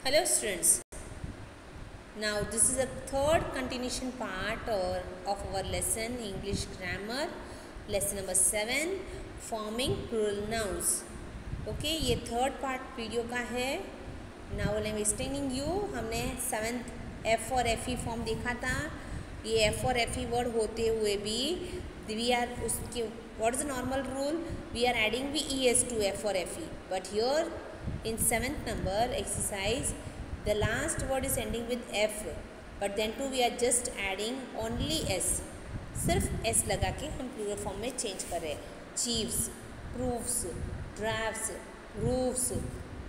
Hello students, now this is the third continuation part of our lesson English grammar, lesson number 7 forming plural nouns. Okay, ये third part video का है. Now I am explaining you. हमने 7th F और FE form देखा था. ये F और FE word होते हुए भी we are उसके what is the normal rule? We are adding VES to F or FE, but here in 7th number exercise the last word is ending with F, but then too we are just adding only S. सिर्फ S लगा के हम plural form में change कर रहे हैं. चीव्स, proofs, drafts, roofs,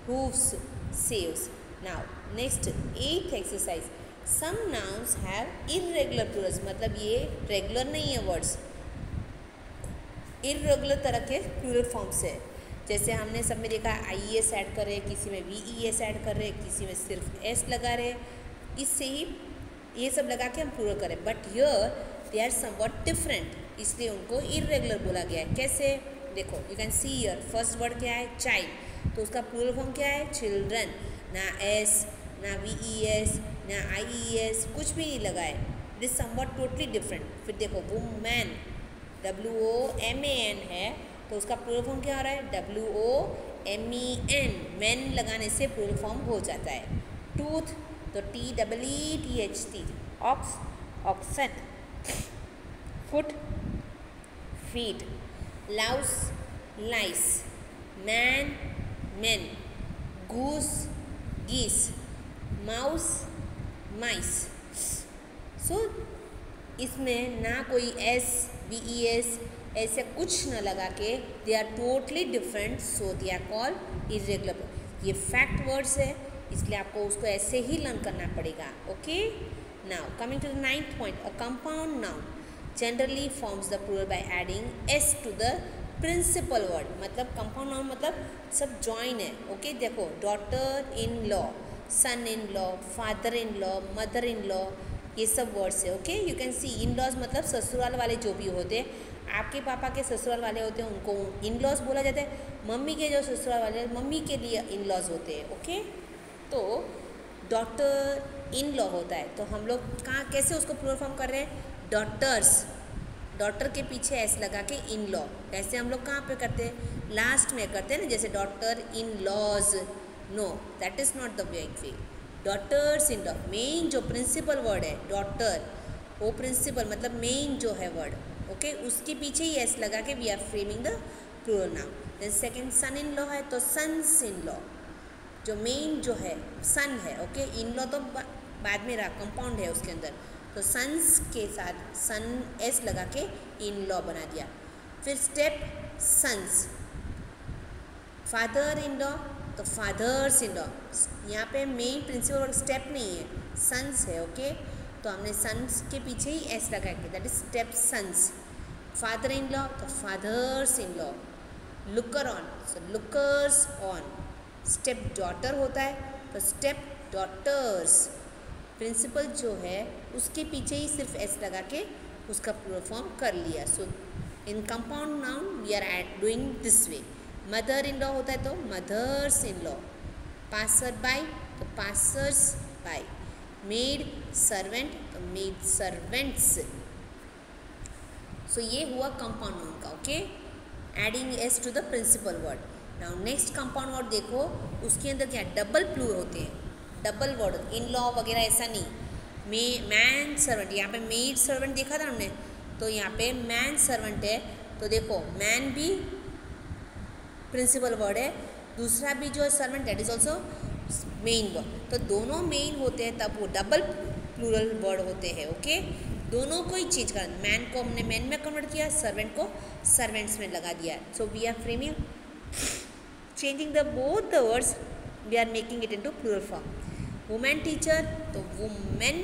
hooves, saves. Now next 8th exercise. Some nouns have irregular plurals, मतलब ये रेगुलर नहीं है वर्ड्स, इरेगुलर तरह के प्लूरल फॉर्म्स है. जैसे हमने सब में देखा IES ऐड कर रहे हैं, किसी में VES ऐड कर रहे हैं, किसी में सिर्फ S लगा रहे हैं. इससे ही ये सब लगा के हम प्लूरल करें. But here they are somewhat different, इसलिए उनको इरेगुलर बोला गया है. कैसे देखो, you can see here first word क्या है, चाइल्ड, तो उसका प्लूरल फॉर्म क्या है, चिल्ड्रन. ना S ना VES ना IES कुछ भी नहीं लगा है. It is somewhat totally different. फिर देखो वुमेन, WOMAN है, तो उसका प्लूरल फॉर्म क्या हो रहा है, WOMEN. मैन लगाने से प्लूरल फॉर्म हो जाता है. टूथ, तो TEETH, ox, oxen. Foot, feet. Louse, lice. Man, men. Goose, geese. Mouse, mice. So इसमें ना कोई S VES ऐसे कुछ न लगा के they are totally different, so they are called irregular. ये फैक्ट वर्ड्स है, इसलिए आपको उसको ऐसे ही लर्न करना पड़ेगा. Okay, now coming to the 9th point. A compound noun generally forms the plural by adding S to the principal word. मतलब कंपाउंड नाउन मतलब सब जॉइन है. ओके, देखो daughter in law, son in law, father in law, mother in law, ये सब words है. Okay, you can see in laws मतलब ससुराल वाले जो भी होते हैं, आपके पापा के ससुराल वाले होते हैं उनको इन लॉज बोला जाता है. मम्मी के जो ससुराल वाले मम्मी के लिए इन लॉज होते हैं. ओके, तो डॉटर इन लॉ होता है, तो हम लोग कहाँ कैसे उसको प्लूरल फॉर्म कर रहे हैं, डॉटर्स. डॉटर के पीछे एस लगा के इन लॉ. ऐसे हम लोग कहाँ पे करते हैं, लास्ट में करते हैं ना, जैसे daughter in laws. No, that is not the right way. Daughters in law, main जो प्रिंसिपल वर्ड है डॉटर, वो प्रिंसिपल मतलब मेन जो है वर्ड. ओके, उसके पीछे ही एस लगा के we are framing the plural noun. Then second son in law है, तो सन्स इन लॉ, जो मेन जो है सन है. ओके, इन लॉ तो बाद में रहा, कंपाउंड है उसके अंदर, तो सन्स के साथ सन एस लगा के इन लॉ बना दिया. फिर step sons. Father in law, तो फादर्स इन लॉ. यहाँ पे मेन प्रिंसिपल वर्ड स्टेप नहीं है, सन्स है. ओके, तो हमने सन्स के पीछे ही एस लगा के, that is step sons. Father in law, तो fathers in law. Looker on, so lookers on. Step daughter होता है, तो स्टेप डॉटर्स. प्रिंसिपल जो है उसके पीछे ही सिर्फ एस लगा के उसका प्लूरल फॉर्म कर लिया. So in compound noun we are doing this way. Mother in law होता है तो mothers in law. Passer by, तो पासर्स बाय. मेड सर्वेंट, तो मेड सर्वेंट्स. सो ये हुआ कंपाउंड नाउन का. Okay, adding S to the principal word. Now next compound word देखो, उसके अंदर क्या डबल प्लूरल होते हैं. डबल वर्ड इन लॉ वगैरह ऐसा नहीं. मैन सर्वेंट, यहाँ पे मेड सर्वेंट देखा था हमने, तो यहाँ पे मैन सर्वेंट है, तो देखो मैन भी प्रिंसिपल वर्ड है, दूसरा भी जो है servant that is also main word. तो दोनों मेन होते हैं तब वो डबल प्लूरल वर्ड होते हैं. ओके, दोनों को ही चेंज कर, मैन को हमने मैन में कन्वर्ट किया, सर्वेंट को सर्वेंट्स में लगा दिया. So we are framing changing the both the words, we are making it into plural form. Women teacher, तो women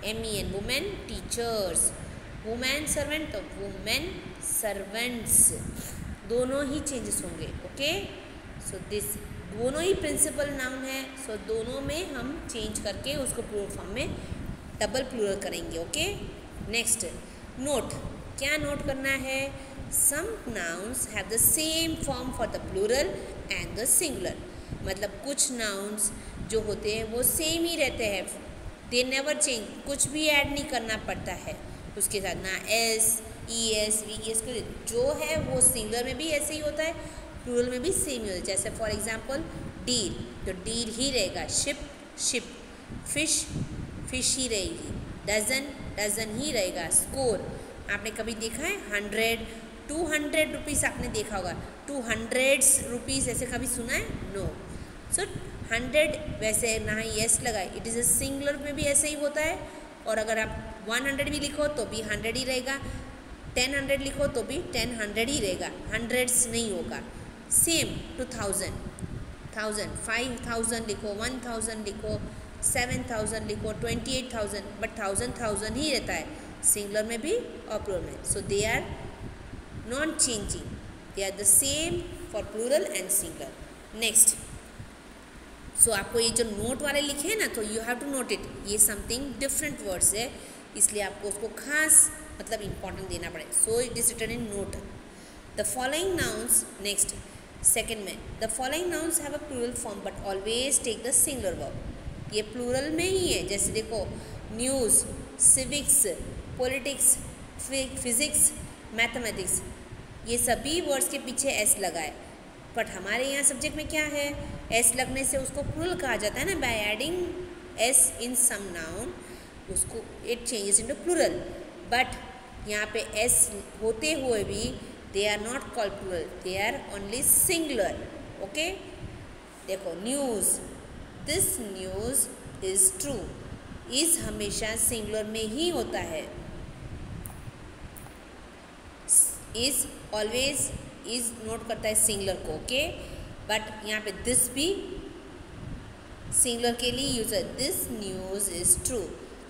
MEN, women teachers. Women servant, तो वुमेन सर्वेंट्स. दोनों ही चेंजेस होंगे. ओके, सो दिस दोनों ही प्रिंसिपल नाउन है, सो दोनों में हम चेंज करके उसको प्लूरल फॉर्म में डबल प्लूरल करेंगे. Okay, next note. क्या नोट करना है, some nouns have the same form for the plural and the singular. मतलब कुछ नाउन्स जो होते हैं वो सेम ही रहते हैं, दे नेवर चेंज, कुछ भी ऐड नहीं करना पड़ता है उसके साथ, ना S E S V S को जो है वो सिंगुलर में भी ऐसे ही होता है, प्लूरल में भी सेम ही होता है। जैसे फॉर एग्जांपल डीर, तो डीर ही रहेगा, शिप शिप, फिश फिश ही रहेगी, डजन डजन ही रहेगा, स्कोर आपने कभी देखा है 100 200 रुपीज़ आपने देखा होगा, 200 रुपीज़ ऐसे कभी सुना है? नो। सो 100 वैसे ना ही एस लगाए, इट इज़ अ सिंगुलर में भी ऐसे ही होता है, और अगर आप 100 भी लिखो तो भी 100 ही रहेगा, 1000 लिखो तो भी 1000 ही रहेगा, हंड्रेड्स नहीं होगा। सेम टू 1000 5000 लिखो, 1000 लिखो, 7000 लिखो, 28000, बट 1000 ही रहता है सिंगुलर में भी और प्लूरल में। So they are non changing, they are the same for plural and singular. Next, so आपको ये जो नोट वाले लिखे हैं ना, तो you have to note it, ये समथिंग डिफरेंट वर्ड्स है, इसलिए आपको उसको खास मतलब इंपॉर्टेंट देना पड़ेगा। So it is written in note. The following nouns, next second में, the following nouns have a plural form but always take the singular verb. ये प्लूरल में ही है, जैसे देखो news, civics, politics, physics, mathematics, ये सभी वर्ड्स के पीछे एस लगा है, बट हमारे यहाँ सब्जेक्ट में क्या है, एस लगने से उसको प्लूरल कहा जाता है ना, by adding S in some noun उसको it changes into plural, but यहाँ पे एस होते हुए भी they are not called plural, they are only singular. Okay, देखो news, this news is true, is हमेशा सिंगुलर में ही होता है, इज़ ऑलवेज इज़ नोट करता है सिंगुलर को। ओके, बट यहाँ पे दिस भी सिंगुलर के लिए यूज है, दिस न्यूज़ इज़ ट्रू,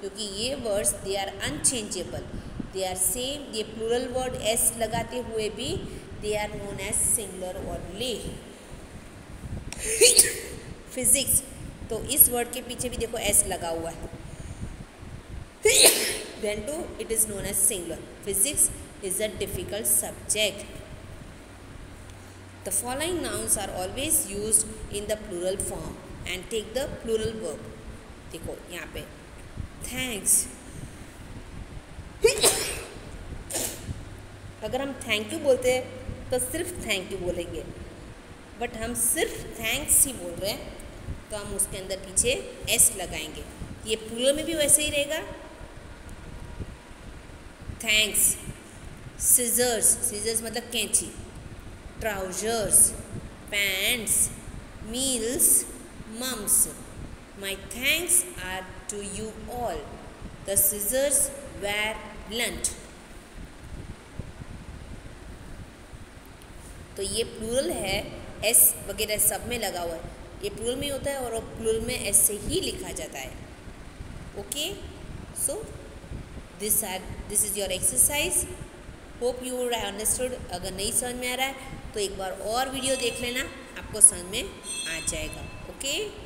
क्योंकि ये words they are unchangeable, they are same, ये प्लूरल वर्ड एस लगाते हुए भी they are known as singular only. Physics, तो इस वर्ड के पीछे भी देखो एस लगा हुआ है, then too it is known as singular. Physics is a difficult subject. The following nouns are always used in the plural form and take the plural verb. देखो यहाँ पे thanks, अगर हम थैंक यू बोलते हैं तो सिर्फ थैंक यू बोलेंगे, बट हम सिर्फ थैंक्स ही बोल रहे हैं तो हम उसके अंदर पीछे एस लगाएंगे। ये प्लूरल में भी वैसे ही रहेगा, थैंक्स, सीजर्स, सीजर्स मतलब कैंची, trousers, pants, measles, mumps, my thanks are to you all, the scissors were blunt. तो ये प्लूरल है, एस वगैरह सब में लगा हुआ है, ये प्लूरल में होता है और प्लूरल में एस से ही लिखा जाता है। Okay, so this is your exercise, hope you would have understood. अगर नहीं समझ में आ रहा है तो एक बार और वीडियो देख लेना, आपको समझ में आ जाएगा। ओके।